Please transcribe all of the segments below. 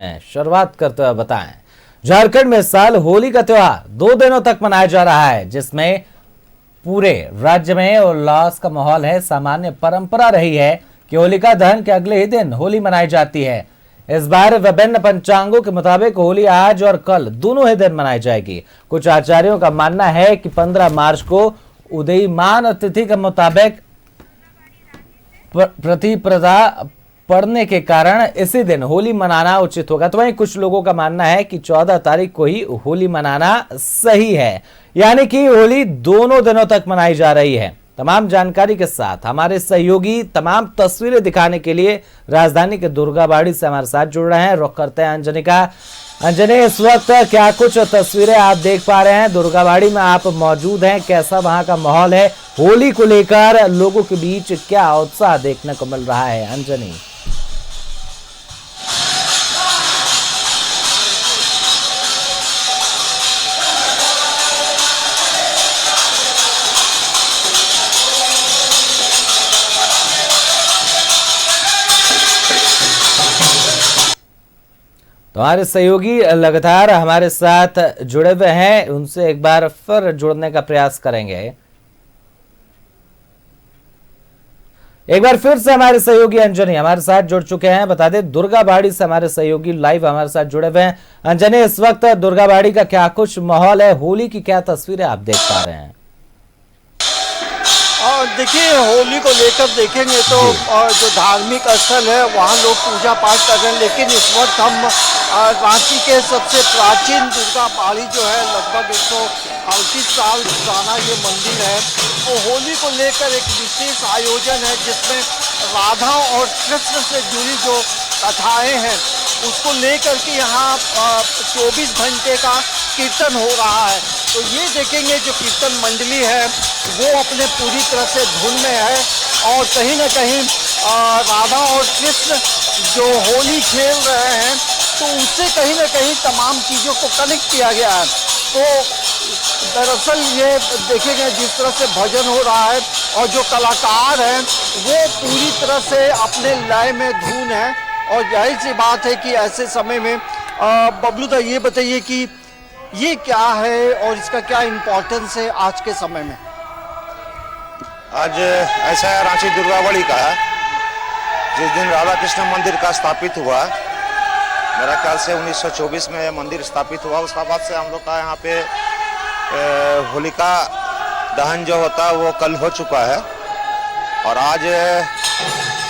शुरुआत करते हुए बताएं, झारखंड में इस साल होली का त्योहार 2 दिनों तक मनाया जा रहा है, जिसमें पूरे राज्य में उल्लास का माहौल है। सामान्य परंपरा रही है कि होलिका दहन के अगले ही दिन होली मनाई जाती है। इस बार विभिन्न पंचांगों के मुताबिक होली आज और कल दोनों ही दिन मनाई जाएगी। कुछ आचार्यों का मानना है कि 15 मार्च को उदयीमान तिथि के मुताबिक प्रतिपदा पड़ने के कारण इसी दिन होली मनाना उचित होगा। तो वहीं कुछ लोगों का मानना है कि 14 तारीख को ही होली मनाना सही है, यानी कि होली दोनों दिनों तक मनाई जा रही है। तमाम जानकारी के साथ हमारे सहयोगी तमाम तस्वीरें दिखाने के लिए राजधानी के दुर्गाबाड़ी से हमारे साथ जुड़ रहे हैं। रुख करते हैं अंजनी का। अंजनी, इस वक्त क्या कुछ तस्वीरें आप देख पा रहे हैं? दुर्गाबाड़ी में आप मौजूद हैं, कैसा वहां का माहौल है? होली को लेकर लोगों के बीच क्या उत्साह देखने को मिल रहा है? अंजनी, तो हमारे सहयोगी लगातार हमारे साथ जुड़े हुए हैं, उनसे एक बार फिर जुड़ने का प्रयास करेंगे। एक बार फिर से हमारे सहयोगी अंजनी हमारे साथ जुड़ चुके हैं। बता दें, दुर्गाबाड़ी से हमारे सहयोगी लाइव हमारे साथ जुड़े हुए हैं। अंजनी, इस वक्त दुर्गाबाड़ी का क्या कुछ माहौल है? होली की क्या तस्वीरें आप देख पा रहे हैं? देखिए, होली को लेकर देखेंगे तो जो धार्मिक स्थल है वहाँ लोग पूजा पाठ कर रहे हैं, लेकिन इस वक्त हम रांची के सबसे प्राचीन दुर्गाबाड़ी जो है, लगभग 138 साल पुराना ये मंदिर है, तो होली को लेकर एक विशेष आयोजन है जिसमें राधा और कृष्ण से जुड़ी जो कथाएं हैं उसको लेकर के यहाँ 24 घंटे का कीर्तन हो रहा है। तो ये देखेंगे जो कीर्तन मंडली है वो अपने पूरी तरह से धुन में है, और कहीं ना कहीं राधा और कृष्ण जो होली खेल रहे हैं तो उससे कहीं ना कहीं तमाम चीज़ों को कनेक्ट किया गया है। तो दरअसल ये देखेंगे जिस तरह से भजन हो रहा है और जो कलाकार हैं वो पूरी तरह से अपने लय में धुन है, और जाहिर सी बात है कि ऐसे समय में बबलू दा ये बताइए कि ये क्या है और इसका क्या इम्पोर्टेंस है आज के समय में? आज ऐसा है, रांची दुर्गाबाड़ी का जिस दिन राधा कृष्ण मंदिर का स्थापित हुआ, मेरा ख्याल से 1924 में मंदिर स्थापित हुआ। उसके बाद से हम लोग का यहाँ पे होलिका दहन जो होता है वो कल हो चुका है, और आज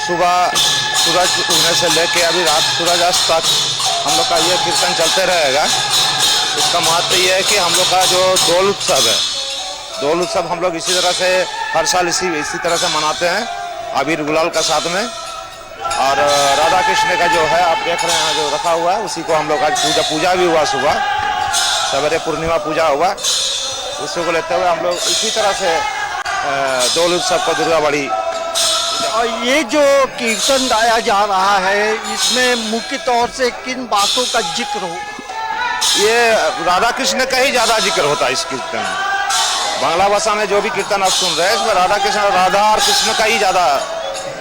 सुबह सूरज उगने से लेके अभी रात सूरज अस्त तक हम लोग का ये कीर्तन चलते रहेगा। इसका महत्व ये है कि हम लोग का जो दोल उत्सव है, दोल उत्सव हम लोग इसी तरह से हर साल इसी तरह से मनाते हैं, अबीर गुलाल का साथ में। और राधा कृष्ण का जो है आप देख रहे हैं जो रखा हुआ है, उसी को हम लोग आज पूजा भी हुआ, सुबह सवेरे पूर्णिमा पूजा हुआ, उसी को लेते हुए हम लोग इसी तरह से दोल उत्सव को दुर्गाबाड़ी। और ये जो कीर्तन गाया जा रहा है इसमें मुख्य तौर से किन बातों का जिक्र हो? ये राधा कृष्ण का ही ज्यादा जिक्र होता है इस कीर्तन में। बांग्ला भाषा में जो भी कीर्तन आप सुन रहे हैं इसमें राधा कृष्ण, राधा और कृष्ण का ही ज्यादा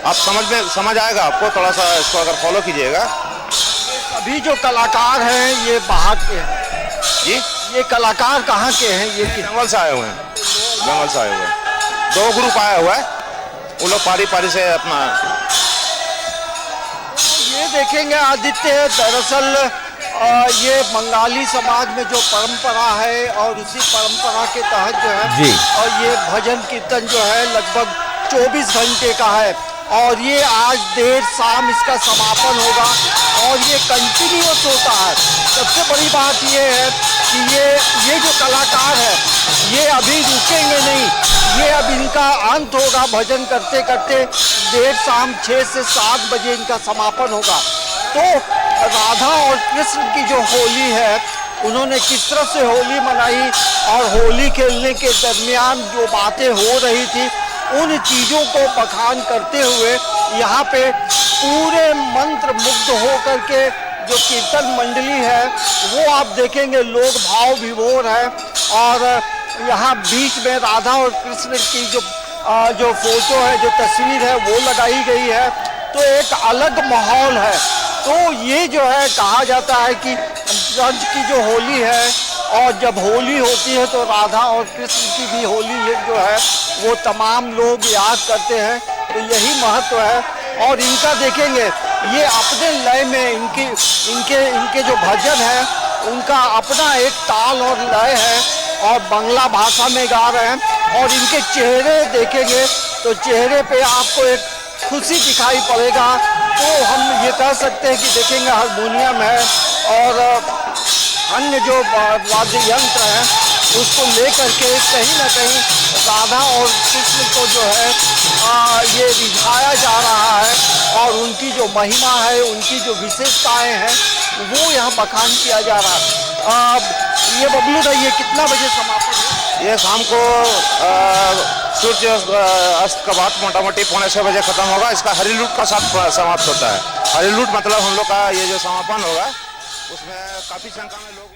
आप समझ आएगा आपको, थोड़ा सा इसको अगर फॉलो कीजिएगा। अभी जो कलाकार हैं ये बाहर के हैं जी? ये कलाकार कहाँ के हैं? ये जंगल से आए हुए हैं, जंगल से आए हुए हैं, 2 ग्रुप आया हुआ है, वो लोग पारी से अपना। ये देखेंगे आदित्य, दरअसल ये बंगाली समाज में जो परंपरा है और उसी परंपरा के तहत जो है और ये भजन कीर्तन जो है लगभग 24 घंटे का है, और ये आज देर शाम इसका समापन होगा और ये कंटिन्यूअस होता है। सबसे बड़ी बात ये है कि ये जो कलाकार है ये अभी रुकेंगे नहीं, ये अब इनका अंत होगा। भजन करते करते देर शाम 6 से 7 बजे इनका समापन होगा। तो राधा और कृष्ण की जो होली है उन्होंने किस तरह से होली मनाई और होली खेलने के दरमियान जो बातें हो रही थी उन चीज़ों को बखान करते हुए यहाँ पे पूरे मंत्र मुग्ध हो करके जो कीर्तन मंडली है वो आप देखेंगे लोग भाव विभोर है, और यहाँ बीच में राधा और कृष्ण की जो फोटो है, जो तस्वीर है वो लगाई गई है। तो एक अलग माहौल है तो ये जो है कहा जाता है कि ब्रज की जो होली है, और जब होली होती है तो राधा और कृष्ण की भी होली जो है वो तमाम लोग याद करते हैं। तो यही महत्व है। और इनका देखेंगे ये अपने लय में इनके जो भजन है उनका अपना एक ताल और लय है, और बांग्ला भाषा में गा रहे हैं। और इनके चेहरे देखेंगे तो चेहरे पे आपको एक खुशी दिखाई पड़ेगा। तो हम ये कह सकते हैं कि देखेंगे हारमोनियम है और अन्य जो वाद्य यंत्र हैं उसको लेकर के कहीं ना कहीं राधा और कृष्ण को जो है ये रिझाया जा रहा है, और उनकी जो महिमा है, उनकी जो विशेषताएं हैं वो यहाँ बखान किया जा रहा है। ये बबलू भाई, ये कितना बजे समापन है? ये शाम को सूर्य अस्त के बाद मोटा मोटी 5:45 बजे खत्म होगा। इसका हरिलूट का साथ समाप्त होता है। हरिलूट मतलब हम लोग का ये जो समापन होगा उसमें काफी संख्या में लोग।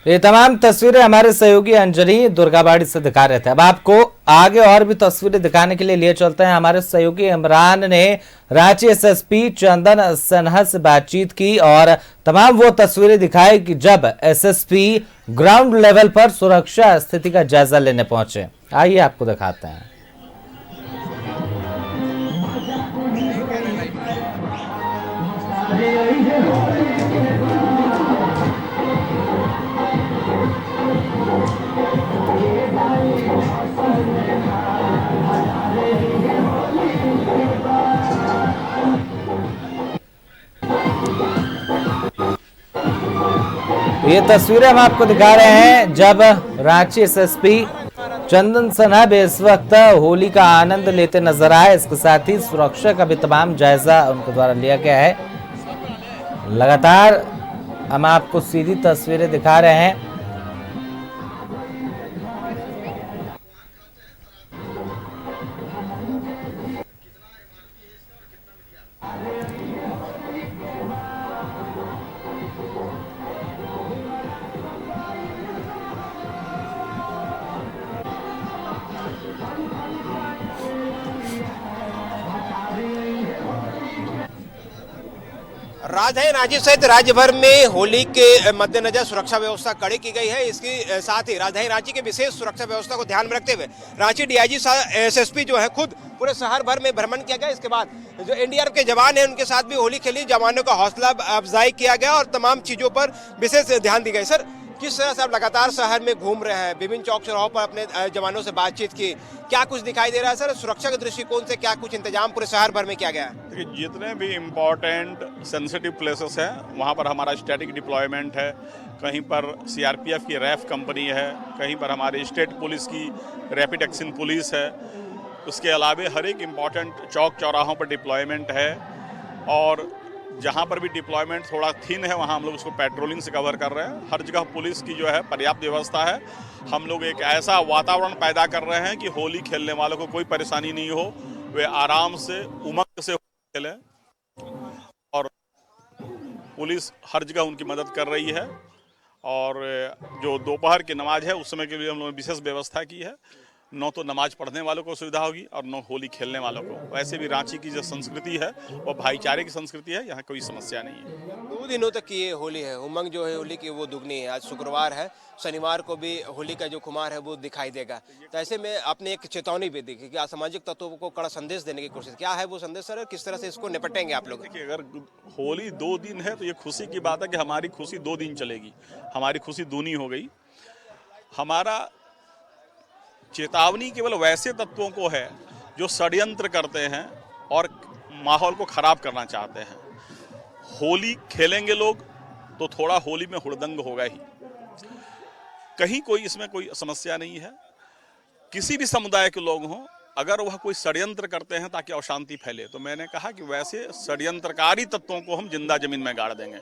ये तमाम तस्वीरें हमारे सहयोगी अंजलि दुर्गाबाड़ी से दिखा रहे थे। अब आपको आगे और भी तस्वीरें दिखाने के लिए चलते हैं। हमारे सहयोगी इमरान ने रांची एसएसपी चंदन सिन्हा से बातचीत की और तमाम वो तस्वीरें दिखाई कि जब एसएसपी ग्राउंड लेवल पर सुरक्षा स्थिति का जायजा लेने पहुंचे। आइए आपको दिखाते हैं। ये तस्वीरें हम आपको दिखा रहे हैं जब रांची एसएसपी चंदन सिन्हा भी इस वक्त होली का आनंद लेते नजर आए। इसके साथ ही सुरक्षा का भी तमाम जायजा उनके द्वारा लिया गया है। लगातार हम आपको सीधी तस्वीरें दिखा रहे हैं। राजधानी रांची सहित राज्य भर में होली के मद्देनजर सुरक्षा व्यवस्था कड़ी की गई है। इसके साथ ही राजधानी रांची के विशेष सुरक्षा व्यवस्था को ध्यान में रखते हुए रांची डीआईजी एसएसपी जो है खुद पूरे शहर भर में भ्रमण किया गया। इसके बाद जो एनडीआरएफ के जवान हैं उनके साथ भी होली खेली, जवानों का हौसला अफजाई किया गया और तमाम चीजों पर विशेष ध्यान दी गई। सर, किस तरह से आप लगातार शहर में घूम रहे हैं, विभिन्न चौक चौराहों पर अपने जवानों से बातचीत की, क्या कुछ दिखाई दे रहा है सर? सुरक्षा के दृष्टिकोण से क्या कुछ इंतजाम पूरे शहर भर में किया गया है? देखिए, जितने भी इम्पोर्टेंट सेंसिटिव प्लेसेस हैं वहाँ पर हमारा स्टैटिक डिप्लॉयमेंट है। कहीं पर सीआरपीएफ की रैफ कंपनी है, कहीं पर हमारी स्टेट पुलिस की रैपिड एक्शन पुलिस है। उसके अलावा हर एक इम्पॉर्टेंट चौक चौराहों पर डिप्लॉयमेंट है, और जहाँ पर भी डिप्लॉयमेंट थोड़ा थिन है वहाँ हम लोग उसको पेट्रोलिंग से कवर कर रहे हैं। हर जगह पुलिस की जो है पर्याप्त व्यवस्था है। हम लोग एक ऐसा वातावरण पैदा कर रहे हैं कि होली खेलने वालों को कोई परेशानी नहीं हो, वे आराम से उमंग से खेलें, और पुलिस हर जगह उनकी मदद कर रही है। और जो दोपहर की नमाज है उस समय के लिए हम लोगों ने विशेष व्यवस्था की है। न तो नमाज पढ़ने वालों को सुविधा होगी और न होली खेलने वालों को। वैसे भी रांची की जो संस्कृति है वो भाईचारे की संस्कृति है, यहाँ कोई समस्या नहीं है। 2 दिनों तक की ये होली है, उमंग जो है होली की वो दुगनी है। आज शुक्रवार है, शनिवार को भी होली का जो खुमार है वो दिखाई देगा। तो ऐसे में आपने एक चेतावनी भी दी कि असामाजिक तत्वों को कड़ा संदेश देने की कोशिश, क्या है वो संदेश सर? किस तरह से इसको निपटेंगे आप लोग? देखिए, अगर होली 2 दिन है तो ये खुशी की बात है कि हमारी खुशी 2 दिन चलेगी, हमारी खुशी दूनी हो गई। हमारा चेतावनी केवल वैसे तत्वों को है जो षड्यंत्र करते हैं और माहौल को खराब करना चाहते हैं। होली खेलेंगे लोग तो थोड़ा होली में हुड़दंग होगा ही, कहीं कोई इसमें कोई समस्या नहीं है। किसी भी समुदाय के लोग हों, अगर वह कोई षड्यंत्र करते हैं ताकि अशांति फैले, तो मैंने कहा कि वैसे षड्यंत्रकारी तत्वों को हम जिंदा जमीन में गाड़ देंगे।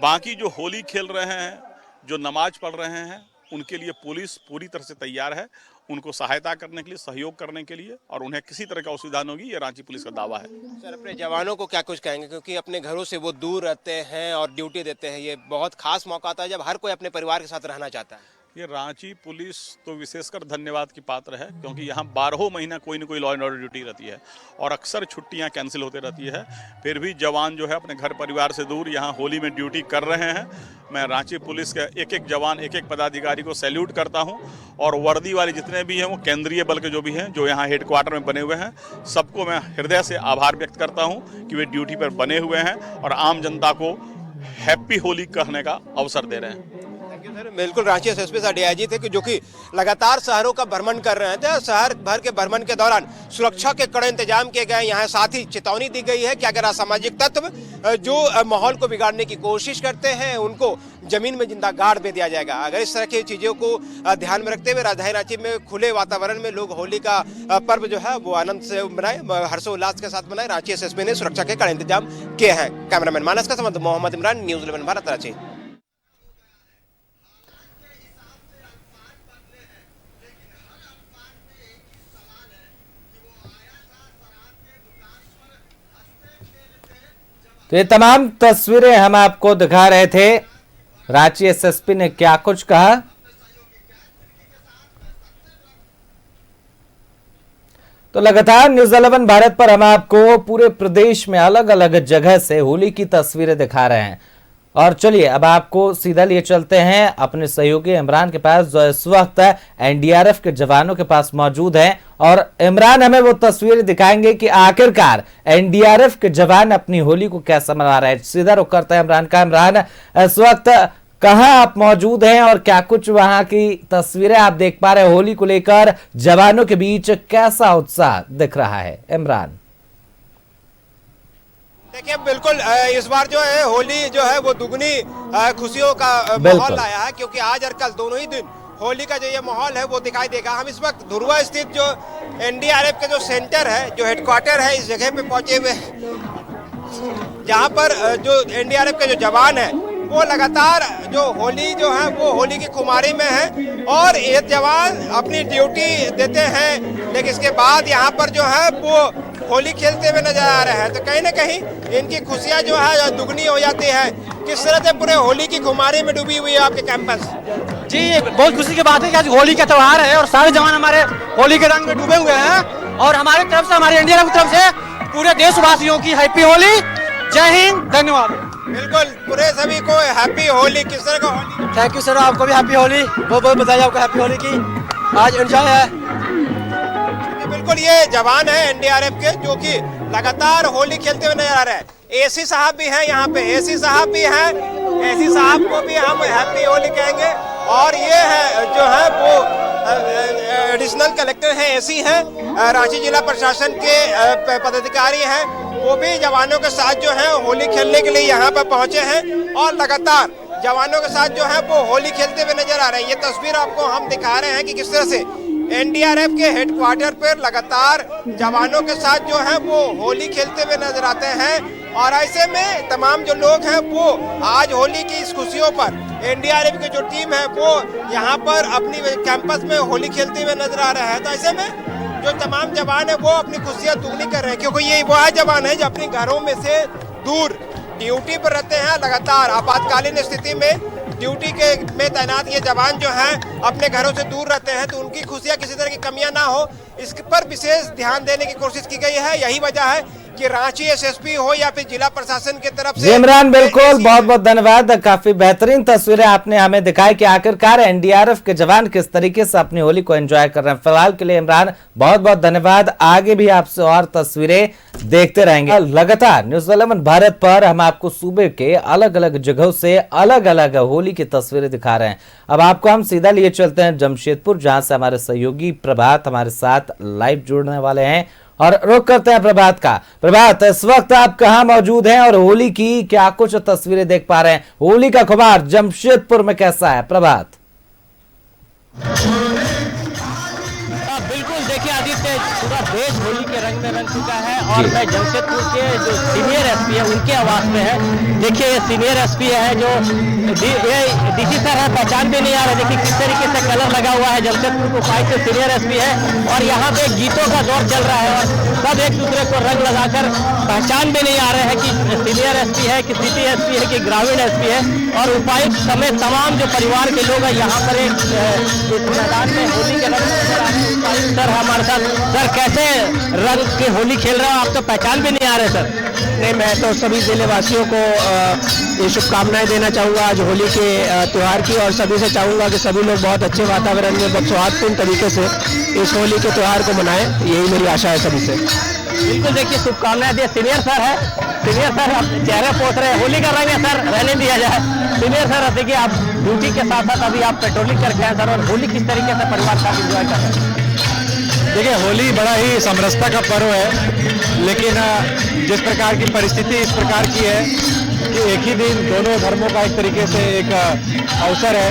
बाकी जो होली खेल रहे हैं, जो नमाज पढ़ रहे हैं, उनके लिए पुलिस पूरी तरह से तैयार है, उनको सहायता करने के लिए, सहयोग करने के लिए, और उन्हें किसी तरह का असुविधा नहीं होगी, ये रांची पुलिस का दावा है। सर, अपने जवानों को क्या कुछ कहेंगे, क्योंकि अपने घरों से वो दूर रहते हैं और ड्यूटी देते हैं, ये बहुत खास मौका आता है जब हर कोई अपने परिवार के साथ रहना चाहता है? ये रांची पुलिस तो विशेषकर धन्यवाद की पात्र है, क्योंकि यहाँ 12 महीना कोई न कोई लॉ एंड ऑर्डर ड्यूटी रहती है और अक्सर छुट्टियाँ कैंसिल होते रहती है। फिर भी जवान जो है अपने घर परिवार से दूर यहाँ होली में ड्यूटी कर रहे हैं। मैं रांची पुलिस के एक एक जवान, एक एक पदाधिकारी को सैल्यूट करता हूँ और वर्दी वाले जितने भी हैं, वो केंद्रीय बल के जो भी हैं, जो यहाँ हेडक्वार्टर में बने हुए हैं, सबको मैं हृदय से आभार व्यक्त करता हूँ कि वे ड्यूटी पर बने हुए हैं और आम जनता को हैप्पी होली कहने का अवसर दे रहे हैं। बिल्कुल, रांची एसएसपी सर डीआईजी थे कि जो कि लगातार शहरों का भ्रमण कर रहे थे। शहर भर के भ्रमण के दौरान सुरक्षा के कड़े इंतजाम किए गए। यहाँ साथ ही चेतावनी दी गई है कि अगर असामाजिक तत्व जो माहौल को बिगाड़ने की कोशिश करते हैं, उनको जमीन में जिंदा गाड़ दे दिया जाएगा। अगर इस तरह की चीजों को ध्यान में रखते हुए राजधानी रांची में खुले वातावरण में लोग होली का पर्व जो है वो आनंद से मनाए, हर्षोल्लास के साथ मनाए, रांची एसएसपी ने सुरक्षा के कड़े इंतजाम किए हैं। कैमरामैन मानस का संबंध मोहम्मद इमरान, न्यूज़ 11 भारत, रांची। तो ये तमाम तस्वीरें हम आपको दिखा रहे थे। रांची एसएसपी ने क्या कुछ कहा, तो लगातार न्यूज़ 11 भारत पर हम आपको पूरे प्रदेश में अलग अलग जगह से होली की तस्वीरें दिखा रहे हैं। और चलिए अब आपको सीधा लिए चलते हैं अपने सहयोगी इमरान के पास, जो इस वक्त एनडीआरएफ के जवानों के पास मौजूद हैं। और इमरान हमें वो तस्वीरें दिखाएंगे कि आखिरकार एनडीआरएफ के जवान अपनी होली को कैसा मना रहे हैं। सीधा रुख करते हैं इमरान का। इमरान, इस वक्त कहां आप मौजूद हैं और क्या कुछ वहां की तस्वीरें आप देख पा रहे हैं? होली को लेकर जवानों के बीच कैसा उत्साह दिख रहा है इमरान? देखिए, बिल्कुल इस बार जो है होली जो है वो दुगनी खुशियों का माहौल लाया है, क्योंकि आज और कल दोनों ही दिन होली का जो ये माहौल है वो दिखाई देगा। हम इस वक्त धुरवा स्थित जो एनडीआरएफ के जो सेंटर है, जो हेडक्वार्टर है, इस जगह पे पहुंचे हुए हैं, जहां पर जो एनडीआरएफ के जो जवान है वो लगातार जो होली जो है वो होली की खुमारी में है और ये जवान अपनी ड्यूटी देते हैं, लेकिन इसके बाद यहाँ पर जो है वो होली खेलते हुए नजर आ रहे हैं। तो कहीं ना कहीं इनकी खुशियाँ जो है दुगनी हो जाती है। किस तरह से पूरे होली की खुमारी में डूबी हुई है आपके कैंपस? जी, बहुत खुशी की बात है कि आज होली का त्यौहार है और सारे जवान हमारे होली के रंग में डूबे हुए हैं। और हमारी तरफ से, हमारे इंडिया की तरफ से पूरे देशवासियों की हैप्पी होली। जय हिंद, धन्यवाद। बिल्कुल, पूरे सभी को हैप्पी होली। किस तरह का होली? थैंक यू सर, आपको भी हैप्पी होली। बहुत बहुत बधाई आपको हैप्पी होली की। आज एंजॉय है। बिल्कुल, ये जवान है एनडीआरएफ के जो कि लगातार होली खेलते हुए नजर आ रहे हैं। एसी साहब भी हैं यहाँ पे, एसी साहब भी हैं। एसी साहब को भी हम हैप्पी होली कहेंगे। और ये है जो है वो एडिशनल कलेक्टर हैं, एसी हैं, रांची जिला प्रशासन के पदाधिकारी हैं। वो भी जवानों के साथ जो है होली खेलने के लिए यहाँ पर पहुंचे हैं और लगातार जवानों के साथ जो है वो होली खेलते हुए नजर आ रहे हैं। ये तस्वीर आपको हम दिखा रहे हैं कि किस तरह से एनडीआरएफ के हेडक्वार्टर पर लगातार जवानों के साथ जो है वो होली खेलते हुए नजर आते हैं। और ऐसे में तमाम जो लोग हैं वो आज होली की इस खुशियों पर एनडीआरएफ की जो टीम है वो यहाँ पर अपनी कैंपस में होली खेलते हुए नजर आ रहे हैं। तो ऐसे में जो तमाम जवान है वो अपनी खुशियाँ दुगनी कर रहे हैं, क्योंकि ये वह जवान है जो अपने घरों में से दूर ड्यूटी पर रहते हैं। लगातार आपातकालीन स्थिति में ड्यूटी के में तैनात ये जवान जो हैं अपने घरों से दूर रहते हैं, तो उनकी खुशियाँ किसी तरह की कमियां ना हो, इस पर विशेष ध्यान देने की कोशिश की गई है। यही वजह है कि रांची एसएसपी हो या फिर जिला प्रशासन की तरफ से। इमरान, बिल्कुल, बहुत बहुत धन्यवाद। काफी बेहतरीन तस्वीरें आपने हमें दिखाई कि आखिरकार एनडीआरएफ के जवान किस तरीके से अपनी होली को एंजॉय कर रहे हैं। फिलहाल के लिए इमरान, बहुत बहुत धन्यवाद। आगे भी आपसे और तस्वीरें देखते रहेंगे। लगातार न्यूज़ 11 भारत पर हम आपको सूबे के अलग अलग जगहों से अलग अलग होली की तस्वीरें दिखा रहे हैं। अब आपको हम सीधा लिए चलते हैं जमशेदपुर, जहां से हमारे सहयोगी प्रभात हमारे साथ लाइव जुड़ने वाले हैं और रुख करते हैं प्रभात का। प्रभात, इस वक्त आप कहां मौजूद हैं और होली की क्या कुछ तस्वीरें देख पा रहे हैं? होली का खुमार जमशेदपुर में कैसा है प्रभात? बिल्कुल, देखिए आदित्य, पूरा देश होली के रंग में रंग चुका है और मैं जमशेदपुर के जो सीनियर एसपी है उनके आवास में है। देखिए ये सीनियर एसपी है जो ये डीसी सर है, पहचान भी नहीं आ रहा। देखिए किस तरीके से कलर लगा हुआ है। जमशेदपुर को फाइट से सीनियर एसपी है और यहाँ पे गीतों का दौर चल रहा है और सब एक दूसरे को रंग लगाकर पहचान भी नहीं आ रहे हैं कि सीनियर एसपी है कि सिटी एसपी है कि ग्रामीण एसपी है। और उपायुक्त समेत तमाम जो परिवार के लोग हैं यहाँ पर इस मैदान में होली के रंग नजर आ रहे हैं। उपायुक्त सर हमारे साथ। सर कैसे रंग के होली खेल रहे हो, आप तो पहचान भी नहीं आ रहे सर। नहीं, मैं तो सभी जिले वासियों को ये शुभकामनाएं देना चाहूँगा आज होली के त्यौहार की, और सभी से चाहूँगा कि सभी लोग बहुत अच्छे वातावरण में बहुत सौहार्दपूर्ण तरीके से इस होली के त्यौहार को मनाएं। यही मेरी आशा है सभी से। बिल्कुल, देखिए शुभकामनाएं दिए। सीनियर सर है, सीनियर सर आप चेहरे पोत रहे हैं, होली का रंग है सर, रहने दिया जाए। सीनियर सर देखिए आप ड्यूटी के साथ साथ अभी आप पेट्रोलिंग करके हैं सर, और होली किस तरीके से परिवार के साथ एंजॉय कर रहे हैं? देखिए होली बड़ा ही समरसता का पर्व है, लेकिन जिस प्रकार की परिस्थिति इस प्रकार की है कि एक ही दिन दोनों धर्मों का एक तरीके से एक अवसर है,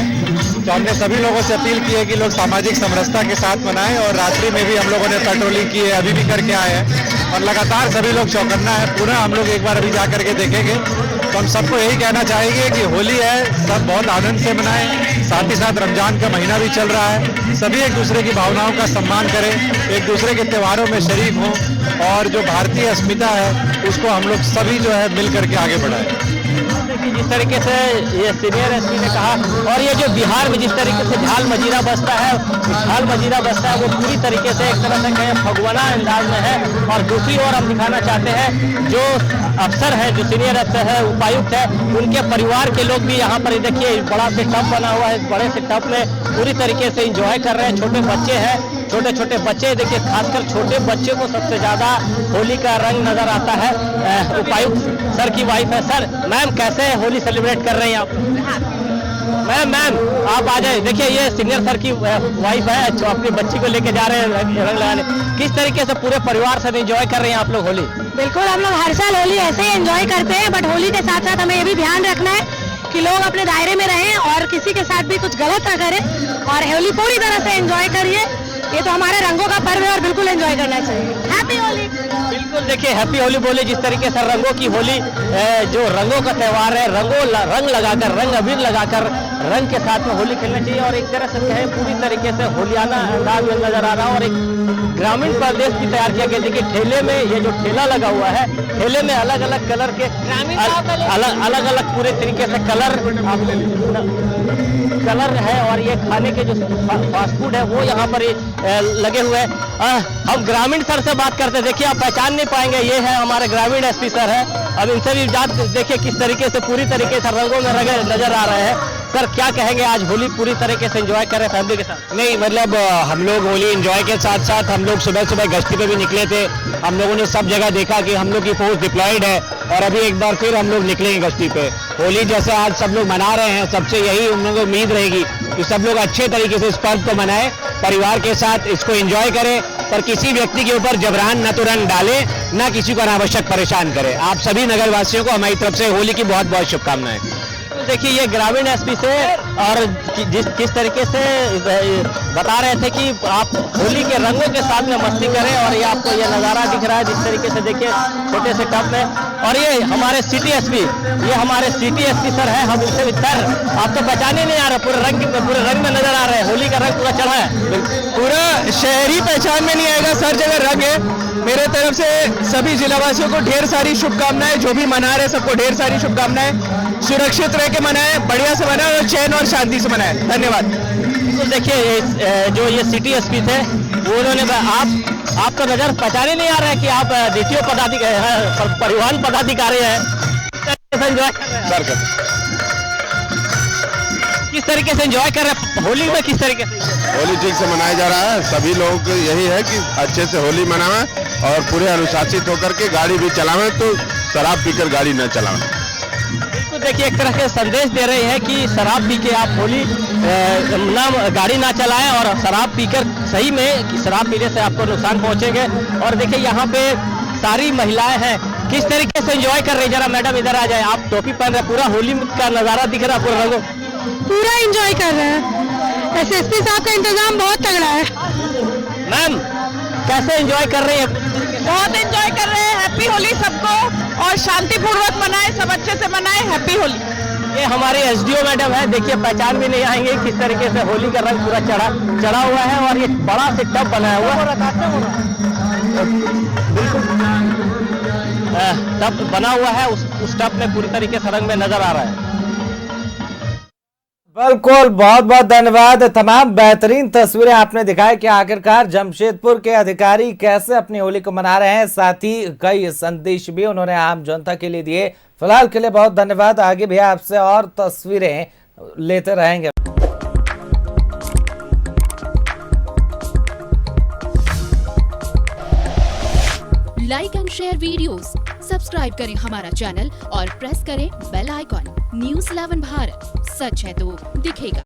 तो हमने सभी लोगों से अपील की है कि लोग सामाजिक समरसता के साथ मनाएं। और रात्रि में भी हम लोगों ने पेट्रोलिंग की है, अभी भी करके आए हैं और लगातार सभी लोग चौकन्ना है। पुनः हम लोग एक बार अभी जा करके देखेंगे। तो हम सबको यही कहना चाहेंगे कि होली है, सब बहुत आनंद से मनाएं। साथ ही साथ रमजान का महीना भी चल रहा है, सभी एक दूसरे की भावनाओं का सम्मान करें, एक दूसरे के त्योहारों में शरीक हों और जो भारतीय अस्मिता है उसको हम लोग सभी जो है मिल करके आगे बढ़ाएं। जिस तरीके से ये सीनियर एसपी ने कहा, और ये जो बिहार में जिस तरीके से झाल मजीरा बजता है, झाल मजीरा बजता है वो पूरी तरीके से एक तरह से कहें फगवाना अंदाज में है। और दूसरी ओर हम दिखाना चाहते हैं जो अफसर है, जो सीनियर अफसर है, उपायुक्त है, उनके परिवार के लोग भी यहाँ पर देखिए बड़ा से टब बना हुआ है, बड़े से टब में पूरी तरीके से इंजॉय कर रहे हैं। छोटे बच्चे हैं, छोटे छोटे बच्चे, देखिए खासकर छोटे बच्चे को सबसे ज्यादा होली का रंग नजर आता है। उपायुक्त सर की वाइफ है। सर मैम कैसे होली सेलिब्रेट कर रहे हैं आप? मैम आप आ जाए। देखिए ये सीनियर सर की वाइफ है जो अपनी बच्ची को लेके जा रहे हैं रंग लगाने। किस तरीके से पूरे परिवार से एंजॉय कर रहे हैं आप लोग होली? बिल्कुल, हम लोग हर साल होली ऐसे ही एंजॉय करते हैं, बट होली के साथ साथ हमें ये भी ध्यान रखना है कि लोग अपने दायरे में रहें और किसी के साथ भी कुछ गलत ना करें और होली पूरी तरह से एंजॉय करिए। ये तो हमारे रंगों का पर्व है और बिल्कुल एंजॉय करना चाहिए। हैप्पी होली। बिल्कुल, देखिए हैप्पी होली बोले जिस तरीके से रंगों की होली, जो रंगों का त्यौहार है, रंग लगाकर, रंग अबीर लगाकर रंग के साथ में होली खेलना चाहिए। और एक तरह से कहें पूरी तरीके से होलियाना अंदाज में नजर आ रहा है और एक ग्रामीण प्रदेश भी तैयार किया गया। देखिए ठेले में ये जो ठेला लगा हुआ है, ठेले में अलग अलग कलर के अलग अलग पूरे तरीके से कलर है और ये खाने के जो फास्ट फूड है वो यहाँ पर लगे हुए हैं। हम ग्रामीण सर से बात करते हैं। देखिए आप पहचान नहीं पाएंगे, ये है हमारे ग्रामीण एसपी सर है। अब इनसे भी बात देखिए किस तरीके से पूरी तरीके से रंगों में रंगे नजर आ रहे हैं। सर क्या कहेंगे, आज होली पूरी तरीके से एंजॉय कर रहे हैं फैमिली के साथ? नहीं, मतलब हम लोग होली एंजॉय के साथ साथ हम लोग सुबह सुबह गश्ती पे भी निकले थे। हम लोगों ने सब जगह देखा कि हम लोग की फोर्स डिप्लॉयड है और अभी एक बार फिर हम लोग निकलेंगे गश्ती पे। होली जैसे आज सब लोग मना रहे हैं, सबसे यही हम लोगों को उम्मीद रहेगी कि सब लोग अच्छे तरीके से इस पर्व को मनाएं, परिवार के साथ इसको एंजॉय करें, पर किसी व्यक्ति के ऊपर जबरान न तो रंग डाले, न किसी को अनावश्यक परेशान करें। आप सभी नगर वासियों को हमारी तरफ से होली की बहुत बहुत शुभकामनाएं। देखिए ये ग्रामीण एसपी से और किस तरीके से बता रहे थे कि आप होली के रंगों के साथ में मस्ती करें और ये आपको ये नज़ारा दिख रहा है जिस तरीके से देखिए छोटे से टब में। और ये हमारे सिटी एसपी, ये हमारे सिटी एसपी सर है। हम इनसे सर आप तो पहचाने नहीं आ रहे, पूरे रंग में नजर आ रहे हैं, होली का रंग पूरा चढ़ा है। पूरा शहरी पहचान में नहीं आएगा, सर जगह रंग है। मेरे तरफ से सभी जिलावासियों को ढेर सारी शुभकामनाएं, जो भी मना रहे सबको ढेर सारी शुभकामनाएं। सुरक्षित रह के मनाएं, बढ़िया से मनाएं और चैन और शांति से मनाएं। धन्यवाद। तो देखिए जो ये सिटी एसपी थे वो उन्होंने आप तो नजर पहचाने नहीं आ रहा है कि आप डीटीओ पदाधिकारी, परिवहन पदाधिकारी हैं। सर किस तरीके से एंजॉय कर रहे हैं होली में? किस तरीके से होली ठीक से मनाया जा रहा है। सभी लोगों को यही है कि अच्छे से होली मनावें और पूरे अनुशासित होकर के गाड़ी भी चलावें, तो शराब पीकर गाड़ी न चलावें। बिल्कुल, देखिए एक तरह के संदेश दे रहे हैं कि शराब पी के आप होली गाड़ी ना चलाएं और शराब पीकर सही में कि शराब पीने से आपको नुकसान पहुंचेंगे। और देखिए यहाँ पे सारी महिलाएं हैं, किस तरीके से एंजॉय कर रही। जरा मैडम इधर आ जाए, आप टोपी पहन रहे, पूरा होली का नजारा दिख रहा है, पूरा रंगों पूरा एंजॉय कर रहे हैं। एसएसपी साहब का इंतजाम बहुत तगड़ा है। मैम कैसे एंजॉय कर रहे हैं? बहुत एंजॉय कर रहे हैं। हैप्पी होली सबको, और शांतिपूर्वक मनाएं, सब अच्छे से मनाएं। हैप्पी होली। ये हमारे एसडीओ मैडम है, देखिए पहचान भी नहीं आएंगे किस तरीके से होली का रंग पूरा चढ़ा हुआ है, और ये बड़ा से टब बनाया हुआ है, बिल्कुल टब बना हुआ है, उस टब में पूरी तरीके से रंग में नजर आ रहा है। बिल्कुल, बहुत बहुत धन्यवाद। तमाम बेहतरीन तस्वीरें आपने दिखाई कि आखिरकार जमशेदपुर के अधिकारी कैसे अपनी होली को मना रहे हैं, साथ ही कई संदेश भी उन्होंने आम जनता के लिए दिए। फिलहाल के लिए बहुत धन्यवाद। आगे भी आपसे और तस्वीरें लेते रहेंगे। Like and share videos, subscribe करें हमारा चैनल और प्रेस करें बेल आइकॉन। न्यूज़ 11 भारत, सच है तो दिखेगा।